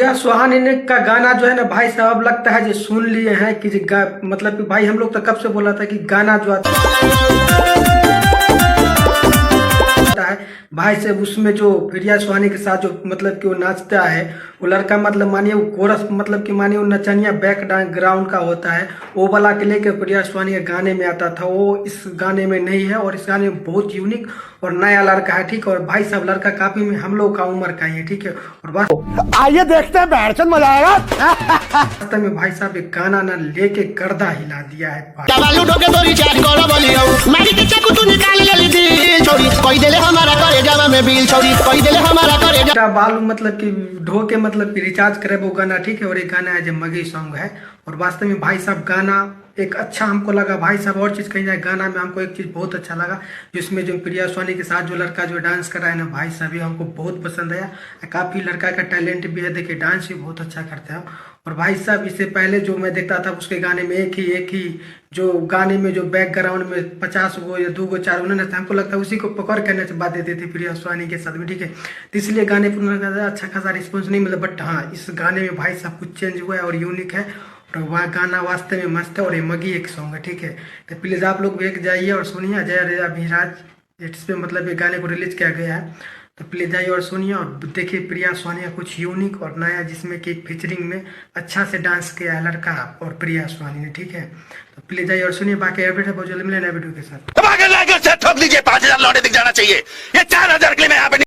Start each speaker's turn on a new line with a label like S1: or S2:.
S1: प्रिया सुहानी ने का गाना जो है ना भाई साहब, लगता है जो सुन लिए हैं कि मतलब कि भाई हम लोग तो कब से बोला था कि गाना जो आता है भाई से, उसमें जो प्रिया सुहानी के साथ जो मतलब कि वो नाचता है वो लड़का, मतलब मानिए वो कोरस, मतलब कि मानिए वो नचनिया बैकग्राउंड का होता है, वो वाला के लेके प्रिया सुहानी के गाने में आता था, वो इस गाने में नहीं है। और इस गाने में बहुत यूनिक और नया लड़का है, ठीक है। और भाई साहब लड़का काफी में हम लोग का उम्र का ही है, ठीक है। और बस
S2: आइए देखते हैं, बैठचंद मजा आएगा।
S1: वास्तव में भाई साहब एक गाना ना लेके गर्दा हिला दिया है। बालू मतलब कि ढो के मतलब कि रिचार्ज करे वो गाना, ठीक है। और एक गाना है जो मगी सॉन्ग है। और वास्तव में भाई साहब गाना एक अच्छा हमको लगा भाई साहब। और चीज़ कही जाए, गाना में हमको एक चीज़ बहुत अच्छा लगा, जिसमें जो प्रिया सुहानी के साथ जो लड़का जो डांस कर रहा है ना भाई साहब, ये हमको बहुत पसंद आया। काफ़ी लड़का का टैलेंट भी है, देखिए डांस भी बहुत अच्छा करता है। और भाई साहब इससे पहले जो मैं देखता था उसके गाने में एक ही जो गाने में जो बैकग्राउंड में 50 गो या 2 गो 4 गो ना, हमको लगता है उसी को पकड़ कर नचवा देते थे प्रिया सुहानी के साथ में, ठीक है। तो इसलिए गाने पर अच्छा खासा रिस्पॉन्स नहीं मिला। बट हाँ, इस गाने में भाई साहब कुछ चेंज हुआ है और यूनिक है। और वह गाना वास्तव में मस्त है और ये मगी एक सॉन्ग है, ठीक है। तो प्लीज़ आप लोग देख जाइए और सुनिए। अजय अभिराज इस पे मतलब ये गाने को रिलीज किया गया है, तो प्लीज़ जाइए और सुनिए और देखिए प्रिया सुहानी का कुछ यूनिक और नया, जिसमें कि फीचरिंग में अच्छा से डांस किया है लड़का और प्रिया सुहानी ने, ठीक है। तो प्लीज़ जाइए और सुनिए। बाकी अपडेट है बहुत जल्दी मिले नए वीडियो के साथ।
S2: ठोक दीजिए, 5000 लौटे दिख जाना चाहिए। ये 4000 के लिए मैं यहाँ पे